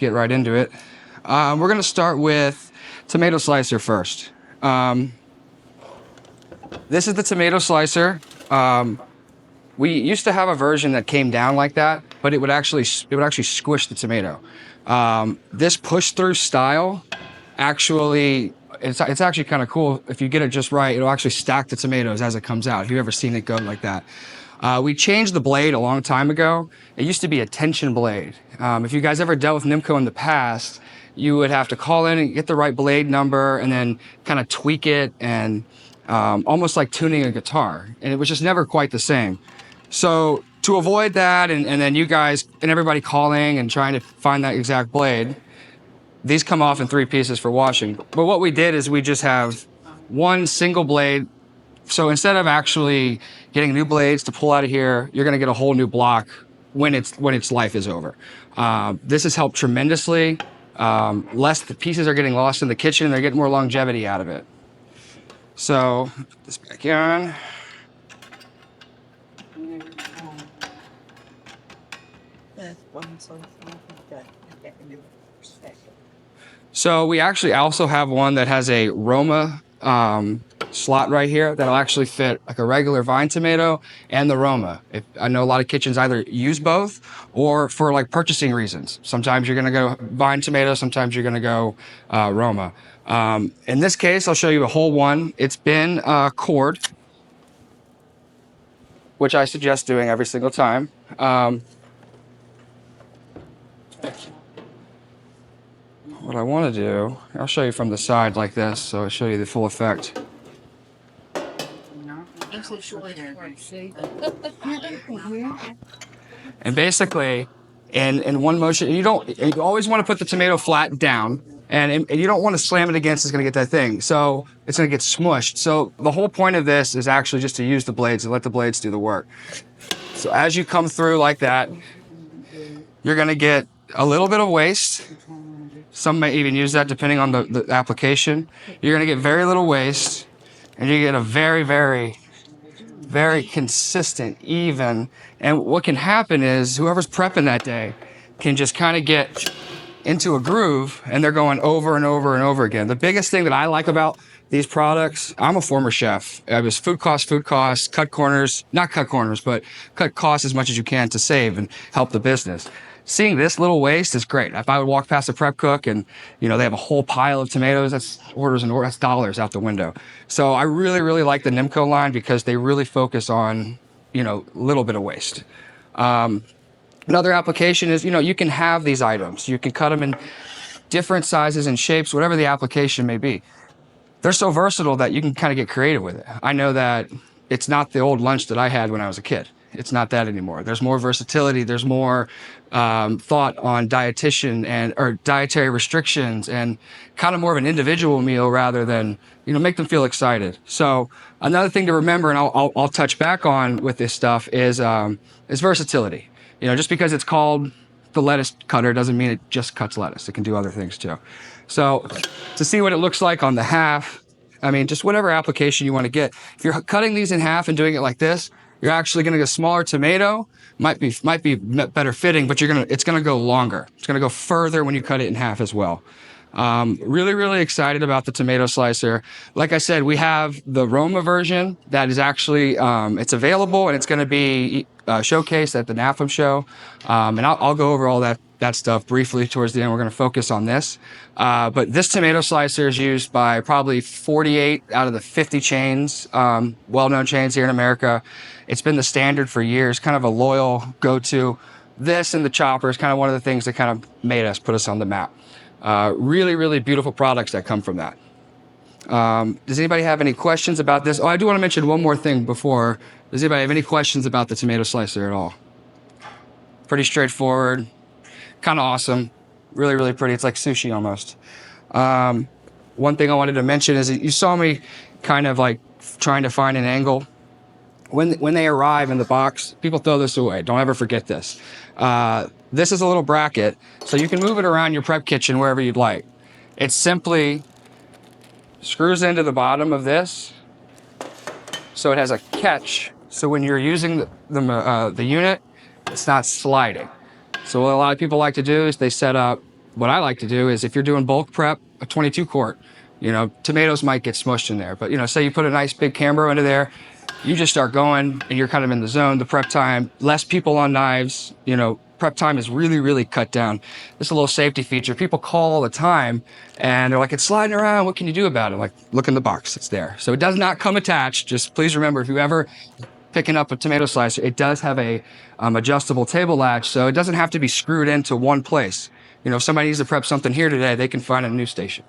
get right into it. We're gonna start with tomato slicer first. This is the tomato slicer. We used to have a version that came down like that, but it would actually squish the tomato. This push-through style, actually, it's actually kind of cool. If you get it just right, it'll actually stack the tomatoes as it comes out. Have you ever seen it go like that? We changed the blade a long time ago. It used to be a tension blade. If you guys ever dealt with Nemco in the past, you would have to call in and get the right blade number and then kind of tweak it and almost like tuning a guitar. And it was just never quite the same. So to avoid that and then you guys and everybody calling and trying to find that exact blade, these come off in 3 pieces for washing. But what we did is we just have one single blade. So instead of actually getting new blades to pull out of here, you're gonna get a whole new block when its life is over. This has helped tremendously. Less the pieces are getting lost in the kitchen and they're getting more longevity out of it. So put this back on. So we actually also have one that has a Roma slot right here that'll actually fit like a regular vine tomato and the Roma. I know a lot of kitchens either use both or for like purchasing reasons. Sometimes you're gonna go vine tomato, sometimes you're gonna go Roma. In this case, I'll show you a whole one. It's been cored, which I suggest doing every single time. What I want to do, I'll show you from the side like this, so I'll show you the full effect. And basically, in one motion, you always want to put the tomato flat down, and you don't want to slam it against, it's going to get that thing. So it's going to get smushed. So the whole point of this is actually just to use the blades and let the blades do the work. So as you come through like that, you're going to get a little bit of waste. Some may even use that depending on the application. You're gonna get very little waste, and you get a very, very, very consistent, even. And what can happen is whoever's prepping that day can just kind of get into a groove, and they're going over and over and over again. The biggest thing that I like about these products, I'm a former chef. I was food costs, cut corners, not cut corners, but cut costs as much as you can to save and help the business. Seeing this little waste is great. If I would walk past a prep cook and, they have a whole pile of tomatoes, that's orders and orders, that's dollars out the window. So I really, really like the Nemco line because they really focus on, a little bit of waste. Another application is, you can have these items. You can cut them in different sizes and shapes, whatever the application may be. They're so versatile that you can kind of get creative with it. I know that it's not the old lunch that I had when I was a kid. It's not that anymore. There's more versatility. There's more thought on dietitian or dietary restrictions and kind of more of an individual meal rather than, make them feel excited. So another thing to remember, and I'll touch back on with this stuff is versatility. Just because it's called the lettuce cutter doesn't mean it just cuts lettuce. It can do other things too. So to see what it looks like on the half, just whatever application you want to get. If you're cutting these in half and doing it like this, you're actually going to get a smaller tomato. Might be better fitting, but it's going to go longer. It's going to go further when you cut it in half as well. Really, really excited about the tomato slicer. Like I said, we have the Roma version that is actually, it's available and it's going to be showcased at the NAFM show. And I'll go over all that stuff briefly towards the end. We're going to focus on this. But this tomato slicer is used by probably 48 out of the 50 chains, well-known chains here in America. It's been the standard for years, kind of a loyal go-to. This and the chopper is kind of one of the things that kind of made us, put us on the map. Really, really beautiful products that come from that. Does anybody have any questions about this? Oh, I do want to mention one more thing before. Does anybody have any questions about the tomato slicer at all? Pretty straightforward, kind of awesome, really, really pretty. It's like sushi almost. One thing I wanted to mention is that you saw me kind of like trying to find an angle. When they arrive in the box, people throw this away. Don't ever forget this. This is a little bracket, so you can move it around your prep kitchen wherever you'd like. It simply screws into the bottom of this, so it has a catch. So when you're using the unit, it's not sliding. So what a lot of people like to do is they set up what I like to do is if you're doing bulk prep, a 22 quart, tomatoes might get smushed in there, but say you put a nice big Cambro into there, you just start going and you're kind of in the zone. The prep time, less people on knives, prep time is really, really cut down. This is a little safety feature. People call all the time and they're like, it's sliding around. What can you do about it? Like, look in the box, it's there. So it does not come attached. Just please remember, if you ever picking up a tomato slicer, it does have a adjustable table latch, so it doesn't have to be screwed into one place. If somebody needs to prep something here today, they can find a new station.